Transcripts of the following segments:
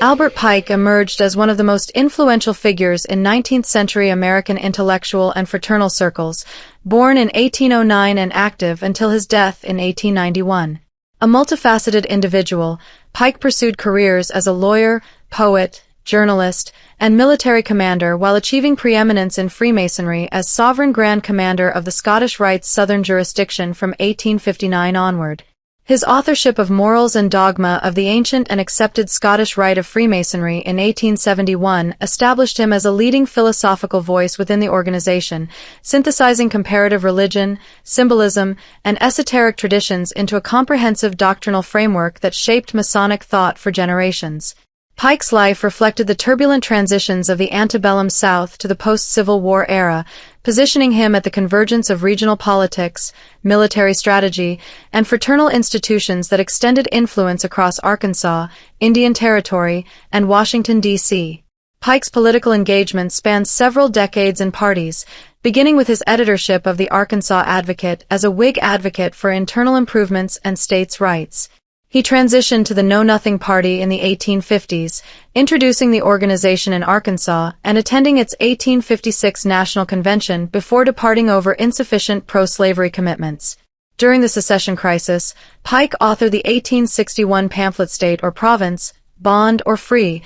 Albert Pike emerged as one of the most influential figures in 19th-century American intellectual and fraternal circles, born in 1809 and active until his death in 1891. A multifaceted individual, Pike pursued careers as a lawyer, poet, journalist, and military commander while achieving preeminence in Freemasonry as Sovereign Grand Commander of the Scottish Rite's southern jurisdiction from 1859 onward. His authorship of Morals and Dogma of the Ancient and Accepted Scottish Rite of Freemasonry in 1871 established him as a leading philosophical voice within the organization, synthesizing comparative religion, symbolism, and esoteric traditions into a comprehensive doctrinal framework that shaped Masonic thought for generations. Pike's life reflected the turbulent transitions of the antebellum South to the post-Civil War era, positioning him at the convergence of regional politics, military strategy, and fraternal institutions that extended influence across Arkansas, Indian Territory, and Washington, D.C. Pike's political engagement spanned several decades and parties, beginning with his editorship of the Arkansas Advocate as a Whig advocate for internal improvements and states' rights. He transitioned to the Know-Nothing Party in the 1850s, introducing the organization in Arkansas and attending its 1856 National Convention before departing over insufficient pro-slavery commitments. During the secession crisis, Pike authored the 1861 pamphlet State or Province, Bond or Free,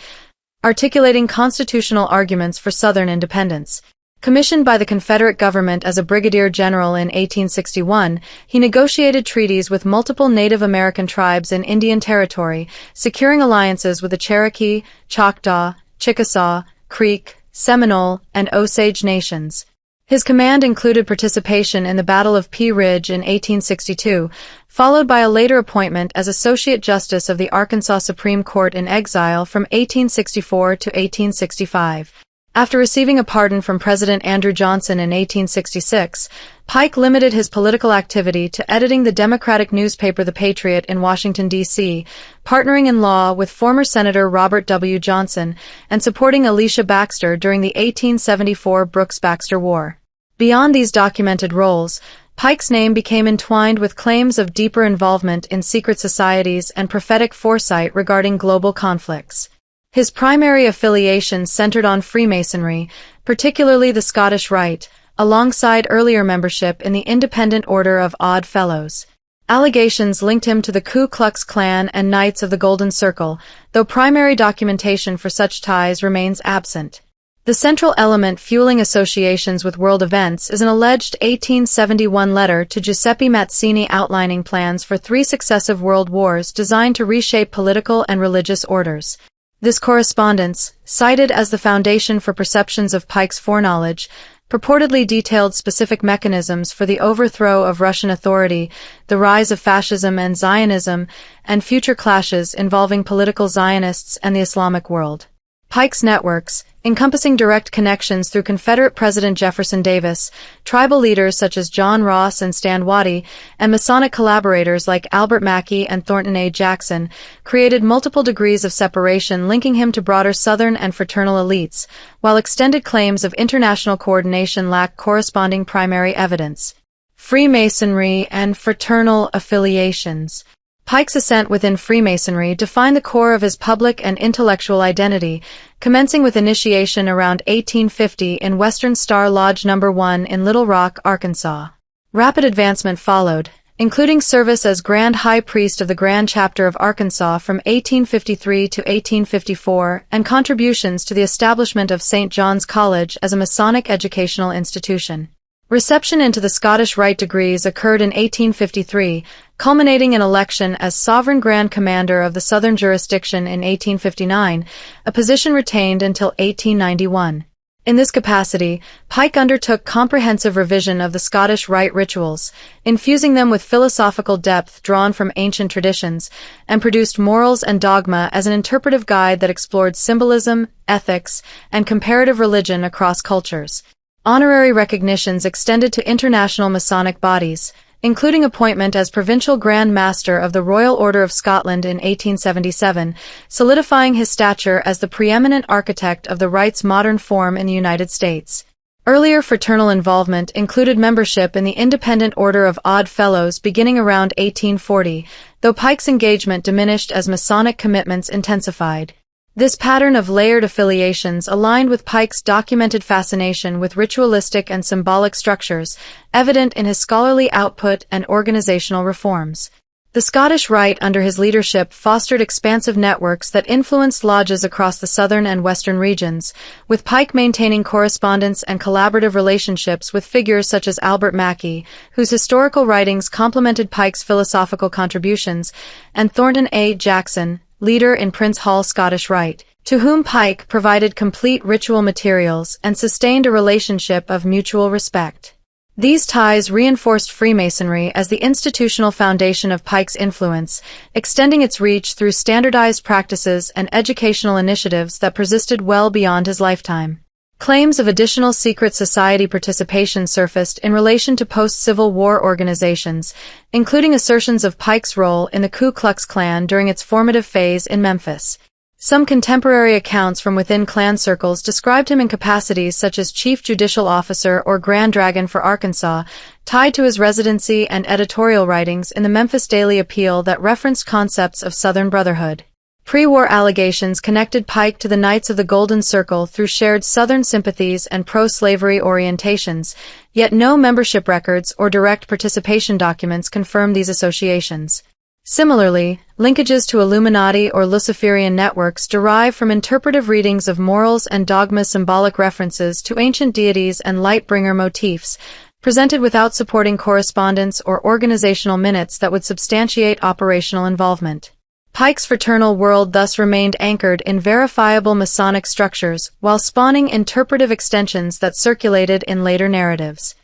articulating constitutional arguments for Southern independence. Commissioned by the Confederate government as a brigadier general in 1861, he negotiated treaties with multiple Native American tribes in Indian Territory, securing alliances with the Cherokee, Choctaw, Chickasaw, Creek, Seminole, and Osage nations. His command included participation in the Battle of Pea Ridge in 1862, followed by a later appointment as Associate Justice of the Arkansas Supreme Court in exile from 1864 to 1865. After receiving a pardon from President Andrew Johnson in 1866, Pike limited his political activity to editing the Democratic newspaper The Patriot in Washington, D.C., partnering in law with former Senator Robert W. Johnson, and supporting Alicia Baxter during the 1874 Brooks-Baxter War. Beyond these documented roles, Pike's name became entwined with claims of deeper involvement in secret societies and prophetic foresight regarding global conflicts. His primary affiliation centered on Freemasonry, particularly the Scottish Rite, alongside earlier membership in the Independent Order of Odd Fellows. Allegations linked him to the Ku Klux Klan and Knights of the Golden Circle, though primary documentation for such ties remains absent. The central element fueling associations with world events is an alleged 1871 letter to Giuseppe Mazzini outlining plans for 3 successive world wars designed to reshape political and religious orders. This correspondence, cited as the foundation for perceptions of Pike's foreknowledge, purportedly detailed specific mechanisms for the overthrow of Russian authority, the rise of fascism and Zionism, and future clashes involving political Zionists and the Islamic world. Pike's networks, encompassing direct connections through Confederate President Jefferson Davis, tribal leaders such as John Ross and Stan Waddy, and Masonic collaborators like Albert Mackey and Thornton A. Jackson, created multiple degrees of separation linking him to broader Southern and fraternal elites, while extended claims of international coordination lack corresponding primary evidence. Freemasonry and fraternal affiliations. Pike's ascent within Freemasonry defined the core of his public and intellectual identity, commencing with initiation around 1850 in Western Star Lodge No. 1 in Little Rock, Arkansas. Rapid advancement followed, including service as Grand High Priest of the Grand Chapter of Arkansas from 1853 to 1854, and contributions to the establishment of St. John's College as a Masonic educational institution. Reception into the Scottish Rite degrees occurred in 1853, culminating in election as Sovereign Grand Commander of the Southern Jurisdiction in 1859, a position retained until 1891. In this capacity, Pike undertook comprehensive revision of the Scottish Rite rituals, infusing them with philosophical depth drawn from ancient traditions, and produced Morals and Dogma as an interpretive guide that explored symbolism, ethics, and comparative religion across cultures. Honorary recognitions extended to international Masonic bodies, including appointment as Provincial Grand Master of the Royal Order of Scotland in 1877, solidifying his stature as the preeminent architect of the Rite's modern form in the United States. Earlier fraternal involvement included membership in the Independent Order of Odd Fellows beginning around 1840, though Pike's engagement diminished as Masonic commitments intensified. This pattern of layered affiliations aligned with Pike's documented fascination with ritualistic and symbolic structures, evident in his scholarly output and organizational reforms. The Scottish Rite under his leadership fostered expansive networks that influenced lodges across the southern and western regions, with Pike maintaining correspondence and collaborative relationships with figures such as Albert Mackey, whose historical writings complemented Pike's philosophical contributions, and Thornton A. Jackson, leader in Prince Hall Scottish Rite, to whom Pike provided complete ritual materials and sustained a relationship of mutual respect. These ties reinforced Freemasonry as the institutional foundation of Pike's influence, extending its reach through standardized practices and educational initiatives that persisted well beyond his lifetime. Claims of additional secret society participation surfaced in relation to post-Civil War organizations, including assertions of Pike's role in the Ku Klux Klan during its formative phase in Memphis. Some contemporary accounts from within Klan circles described him in capacities such as Chief Judicial Officer or Grand Dragon for Arkansas, tied to his residency and editorial writings in the Memphis Daily Appeal that referenced concepts of Southern Brotherhood. Pre-war allegations connected Pike to the Knights of the Golden Circle through shared Southern sympathies and pro-slavery orientations, yet no membership records or direct participation documents confirm these associations. Similarly, linkages to Illuminati or Luciferian networks derive from interpretive readings of morals and dogma, symbolic references to ancient deities and light-bringer motifs, presented without supporting correspondence or organizational minutes that would substantiate operational involvement. Pike's fraternal world thus remained anchored in verifiable Masonic structures, while spawning interpretive extensions that circulated in later narratives.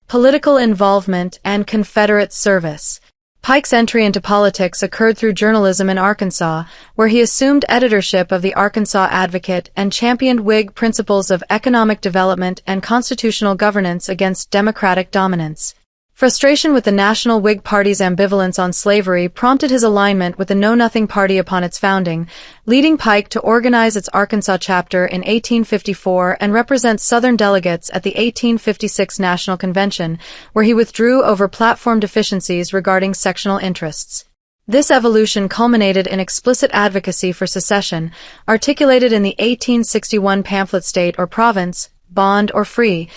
Political involvement and Confederate service. Pike's entry into politics occurred through journalism in Arkansas, where he assumed editorship of the Arkansas Advocate and championed Whig principles of economic development and constitutional governance against Democratic dominance. Frustration with the National Whig Party's ambivalence on slavery prompted his alignment with the Know-Nothing Party upon its founding, leading Pike to organize its Arkansas chapter in 1854 and represent Southern delegates at the 1856 National Convention, where he withdrew over platform deficiencies regarding sectional interests. This evolution culminated in explicit advocacy for secession, articulated in the 1861 pamphlet State or Province, Bond or Free,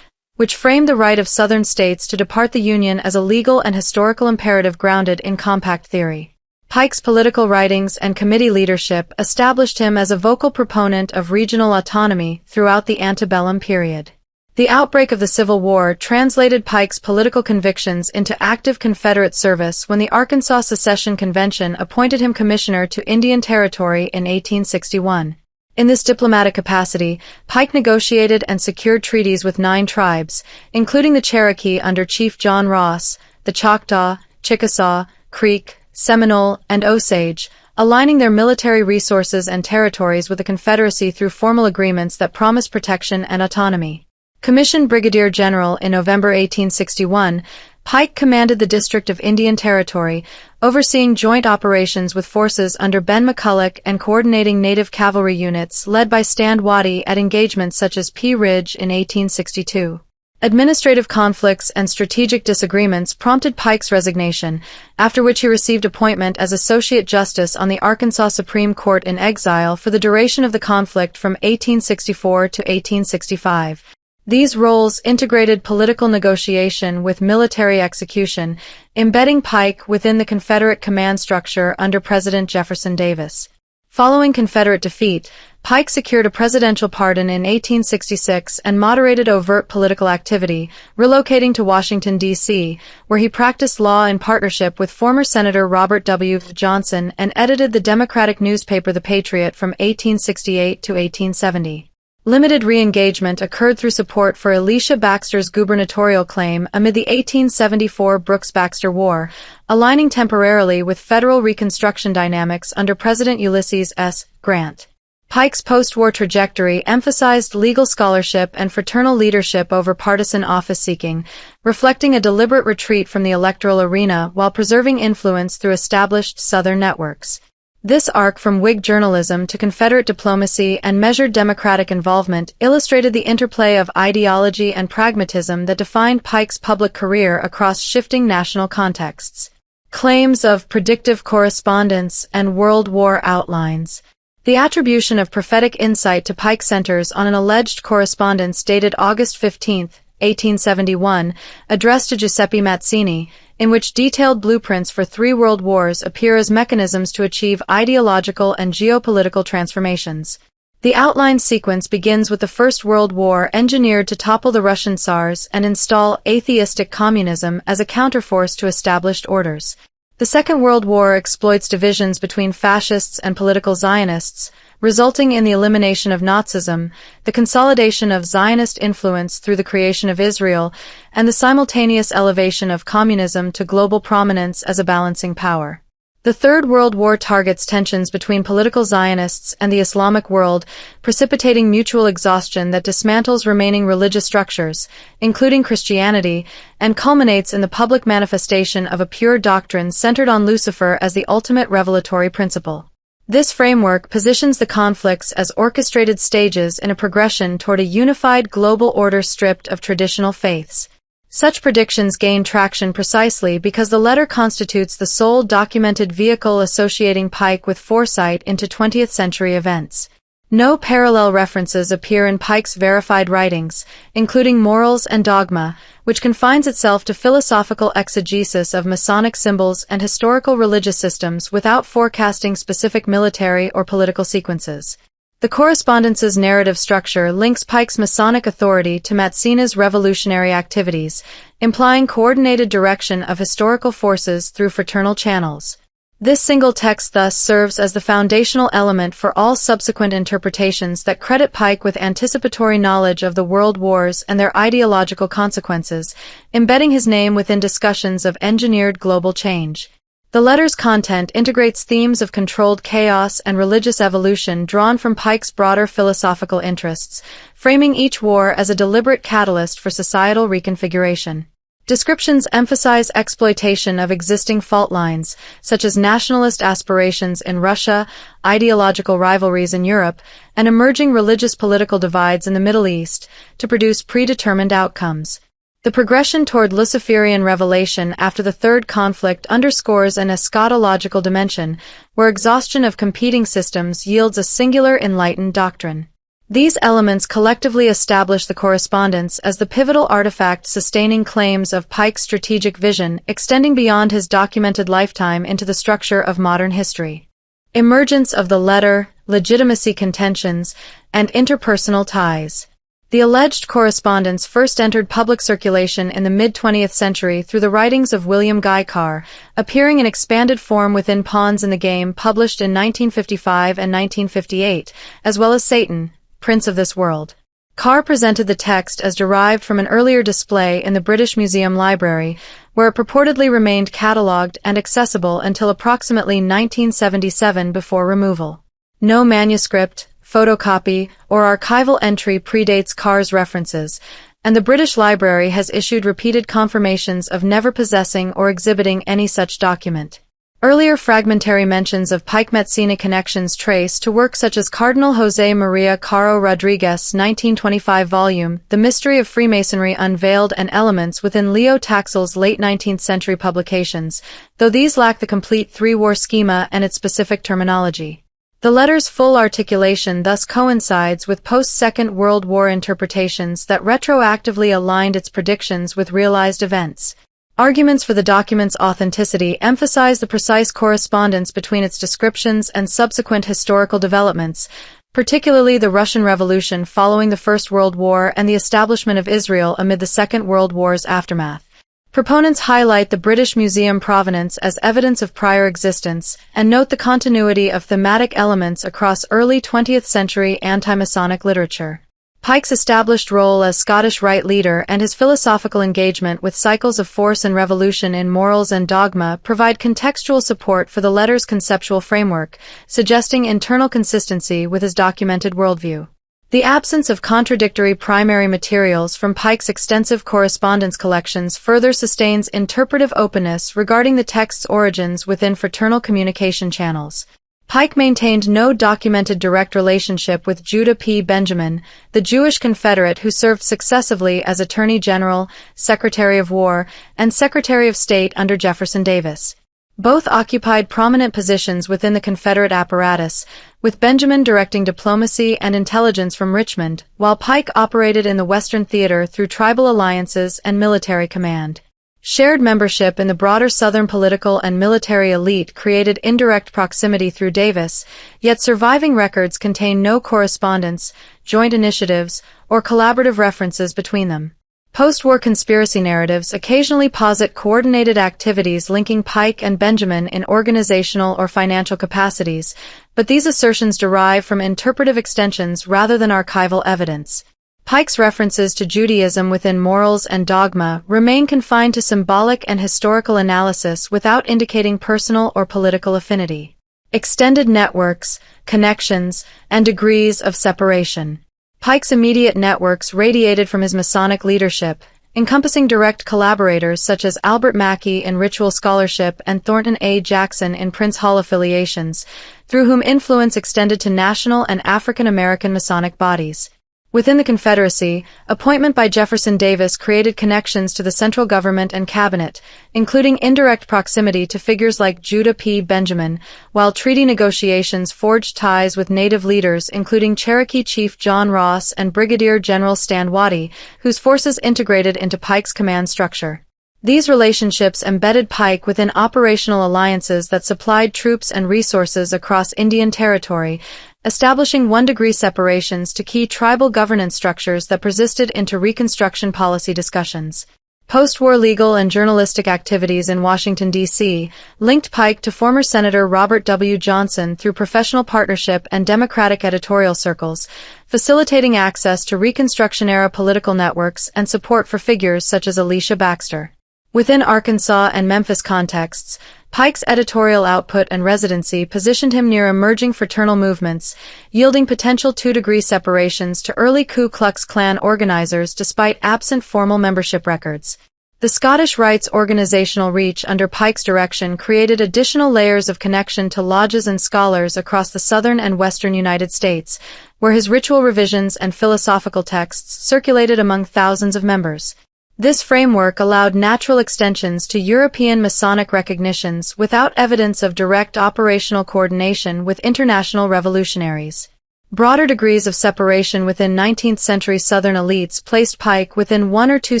which framed the right of Southern states to depart the Union as a legal and historical imperative grounded in compact theory. Pike's political writings and committee leadership established him as a vocal proponent of regional autonomy throughout the antebellum period. The outbreak of the Civil War translated Pike's political convictions into active Confederate service when the Arkansas Secession Convention appointed him Commissioner to Indian Territory in 1861. In this diplomatic capacity, Pike negotiated and secured treaties with 9 tribes, including the Cherokee under Chief John Ross, the Choctaw, Chickasaw, Creek, Seminole, and Osage, aligning their military resources and territories with the Confederacy through formal agreements that promised protection and autonomy. Commissioned Brigadier General in November 1861, Pike commanded the District of Indian Territory, overseeing joint operations with forces under Ben McCulloch and coordinating native cavalry units led by Stand Watie at engagements such as Pea Ridge in 1862. Administrative conflicts and strategic disagreements prompted Pike's resignation, after which he received appointment as Associate Justice on the Arkansas Supreme Court in exile for the duration of the conflict from 1864 to 1865. These roles integrated political negotiation with military execution, embedding Pike within the Confederate command structure under President Jefferson Davis. Following Confederate defeat, Pike secured a presidential pardon in 1866 and moderated overt political activity, relocating to Washington, D.C., where he practiced law in partnership with former Senator Robert W. Johnson and edited the Democratic newspaper The Patriot from 1868 to 1870. Limited re-engagement occurred through support for Elisha Baxter's gubernatorial claim amid the 1874 Brooks-Baxter War, aligning temporarily with federal Reconstruction dynamics under President Ulysses S. Grant. Pike's post-war trajectory emphasized legal scholarship and fraternal leadership over partisan office-seeking, reflecting a deliberate retreat from the electoral arena while preserving influence through established Southern networks. This arc from Whig journalism to Confederate diplomacy and measured Democratic involvement illustrated the interplay of ideology and pragmatism that defined Pike's public career across shifting national contexts. Claims of predictive correspondence and World War outlines. The attribution of prophetic insight to Pike centers on an alleged correspondence dated August 15, 1871, addressed to Giuseppe Mazzini, in which detailed blueprints for 3 world wars appear as mechanisms to achieve ideological and geopolitical transformations. The outlined sequence begins with the First World War engineered to topple the Russian Tsars and install atheistic communism as a counterforce to established orders. The Second World War exploits divisions between fascists and political Zionists, resulting in the elimination of Nazism, the consolidation of Zionist influence through the creation of Israel, and the simultaneous elevation of communism to global prominence as a balancing power. The Third World War targets tensions between political Zionists and the Islamic world, precipitating mutual exhaustion that dismantles remaining religious structures, including Christianity, and culminates in the public manifestation of a pure doctrine centered on Lucifer as the ultimate revelatory principle. This framework positions the conflicts as orchestrated stages in a progression toward a unified global order stripped of traditional faiths. Such predictions gain traction precisely because the letter constitutes the sole documented vehicle associating Pike with foresight into 20th century events. No parallel references appear in Pike's verified writings, including Morals and Dogma, which confines itself to philosophical exegesis of Masonic symbols and historical religious systems without forecasting specific military or political sequences. The correspondence's narrative structure links Pike's Masonic authority to Mazzini's revolutionary activities, implying coordinated direction of historical forces through fraternal channels. This single text thus serves as the foundational element for all subsequent interpretations that credit Pike with anticipatory knowledge of the world wars and their ideological consequences, embedding his name within discussions of engineered global change. The letter's content integrates themes of controlled chaos and religious evolution drawn from Pike's broader philosophical interests, framing each war as a deliberate catalyst for societal reconfiguration. Descriptions emphasize exploitation of existing fault lines, such as nationalist aspirations in Russia, ideological rivalries in Europe, and emerging religious political divides in the Middle East, to produce predetermined outcomes. The progression toward Luciferian revelation after the Third Conflict underscores an eschatological dimension, where exhaustion of competing systems yields a singular enlightened doctrine. These elements collectively establish the correspondence as the pivotal artifact sustaining claims of Pike's strategic vision extending beyond his documented lifetime into the structure of modern history. Emergence of the letter, legitimacy contentions, and interpersonal ties. The alleged correspondence first entered public circulation in the mid-20th century through the writings of William Guy Carr, appearing in expanded form within Pawns in the Game published in 1955 and 1958, as well as Satan, Prince of This World. Carr presented the text as derived from an earlier display in the British Museum Library, where it purportedly remained catalogued and accessible until approximately 1977 before removal. No manuscript, photocopy, or archival entry predates Carr's references, and the British Library has issued repeated confirmations of never possessing or exhibiting any such document. Earlier fragmentary mentions of Pike-Mazzini connections trace to works such as Cardinal José María Caro Rodríguez' 1925 volume, The Mystery of Freemasonry Unveiled, and elements within Leo Taxil's late 19th century publications, though these lack the complete three-war schema and its specific terminology. The letter's full articulation thus coincides with post-Second World War interpretations that retroactively aligned its predictions with realized events. Arguments for the document's authenticity emphasize the precise correspondence between its descriptions and subsequent historical developments, particularly the Russian Revolution following the First World War and the establishment of Israel amid the Second World War's aftermath. Proponents highlight the British Museum provenance as evidence of prior existence and note the continuity of thematic elements across early 20th century anti-Masonic literature. Pike's established role as Scottish Rite leader and his philosophical engagement with cycles of force and revolution in Morals and Dogma provide contextual support for the letter's conceptual framework, suggesting internal consistency with his documented worldview. The absence of contradictory primary materials from Pike's extensive correspondence collections further sustains interpretive openness regarding the text's origins within fraternal communication channels. Pike maintained no documented direct relationship with Judah P. Benjamin, the Jewish Confederate who served successively as Attorney General, Secretary of War, and Secretary of State under Jefferson Davis. Both occupied prominent positions within the Confederate apparatus, with Benjamin directing diplomacy and intelligence from Richmond, while Pike operated in the Western Theater through tribal alliances and military command. Shared membership in the broader Southern political and military elite created indirect proximity through Davis, yet surviving records contain no correspondence, joint initiatives, or collaborative references between them. Post-war conspiracy narratives occasionally posit coordinated activities linking Pike and Benjamin in organizational or financial capacities, but these assertions derive from interpretive extensions rather than archival evidence. Pike's references to Judaism within Morals and Dogma remain confined to symbolic and historical analysis without indicating personal or political affinity. Extended networks, connections, and degrees of separation. Pike's immediate networks radiated from his Masonic leadership, encompassing direct collaborators such as Albert Mackey in ritual scholarship and Thornton A. Jackson in Prince Hall affiliations, through whom influence extended to national and African American Masonic bodies. Within the Confederacy, appointment by Jefferson Davis created connections to the central government and cabinet, including indirect proximity to figures like Judah P. Benjamin, while treaty negotiations forged ties with Native leaders including Cherokee Chief John Ross and Brigadier General Stan Waddy, whose forces integrated into Pike's command structure. These relationships embedded Pike within operational alliances that supplied troops and resources across Indian Territory, establishing one-degree separations to key tribal governance structures that persisted into Reconstruction policy discussions. Post-war legal and journalistic activities in Washington, D.C., linked Pike to former Senator Robert W. Johnson through professional partnership and Democratic editorial circles, facilitating access to Reconstruction-era political networks and support for figures such as Alicia Baxter. Within Arkansas and Memphis contexts, Pike's editorial output and residency positioned him near emerging fraternal movements, yielding potential two-degree separations to early Ku Klux Klan organizers despite absent formal membership records. The Scottish Rite's organizational reach under Pike's direction created additional layers of connection to lodges and scholars across the southern and western United States, where his ritual revisions and philosophical texts circulated among thousands of members. This framework allowed natural extensions to European Masonic recognitions without evidence of direct operational coordination with international revolutionaries. Broader degrees of separation within 19th-century Southern elites placed Pike within one or two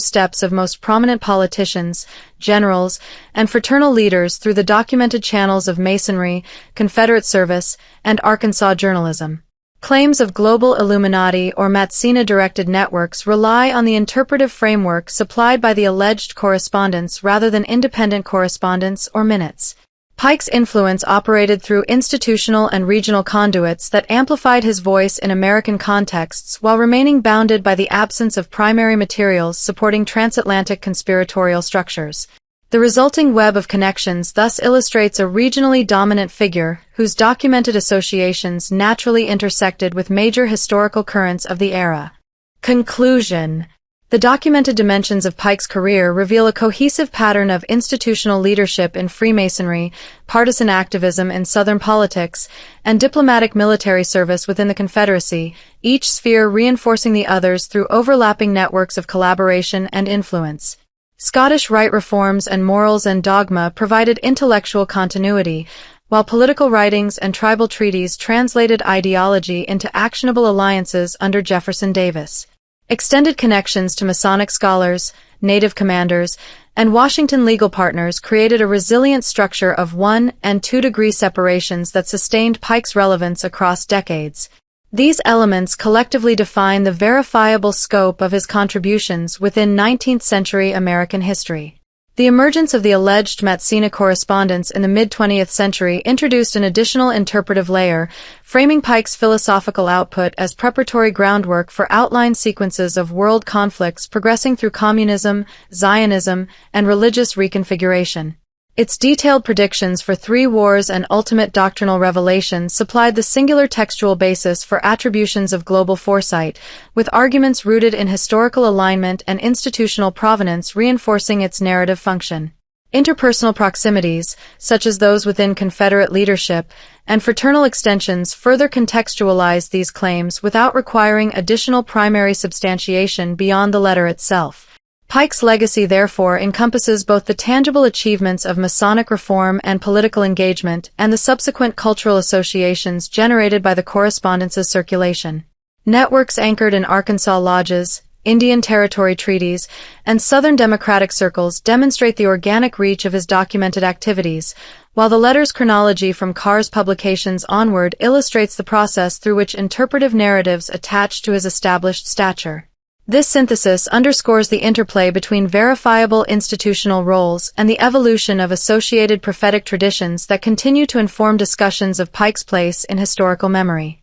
steps of most prominent politicians, generals, and fraternal leaders through the documented channels of Masonry, Confederate service, and Arkansas journalism. Claims of global Illuminati or Mazzina-directed networks rely on the interpretive framework supplied by the alleged correspondence rather than independent correspondence or minutes. Pike's influence operated through institutional and regional conduits that amplified his voice in American contexts while remaining bounded by the absence of primary materials supporting transatlantic conspiratorial structures. The resulting web of connections thus illustrates a regionally dominant figure whose documented associations naturally intersected with major historical currents of the era. Conclusion. The documented dimensions of Pike's career reveal a cohesive pattern of institutional leadership in Freemasonry, partisan activism in Southern politics, and diplomatic military service within the Confederacy, each sphere reinforcing the others through overlapping networks of collaboration and influence. Scottish Rite reforms and Morals and Dogma provided intellectual continuity, while political writings and tribal treaties translated ideology into actionable alliances under Jefferson Davis. Extended connections to Masonic scholars, Native commanders, and Washington legal partners created a resilient structure of 1- and 2-degree separations that sustained Pike's relevance across decades. These elements collectively define the verifiable scope of his contributions within 19th-century American history. The emergence of the alleged Mazzina correspondence in the mid-20th century introduced an additional interpretive layer, framing Pike's philosophical output as preparatory groundwork for outline sequences of world conflicts progressing through communism, Zionism, and religious reconfiguration. Its detailed predictions for 3 wars and ultimate doctrinal revelation supplied the singular textual basis for attributions of global foresight, with arguments rooted in historical alignment and institutional provenance reinforcing its narrative function. Interpersonal proximities, such as those within Confederate leadership, and fraternal extensions further contextualized these claims without requiring additional primary substantiation beyond the letter itself. Pike's legacy therefore encompasses both the tangible achievements of Masonic reform and political engagement and the subsequent cultural associations generated by the correspondence's circulation. Networks anchored in Arkansas lodges, Indian Territory treaties, and Southern Democratic circles demonstrate the organic reach of his documented activities, while the letter's chronology from Carr's publications onward illustrates the process through which interpretive narratives attach to his established stature. This synthesis underscores the interplay between verifiable institutional roles and the evolution of associated prophetic traditions that continue to inform discussions of Pike's place in historical memory.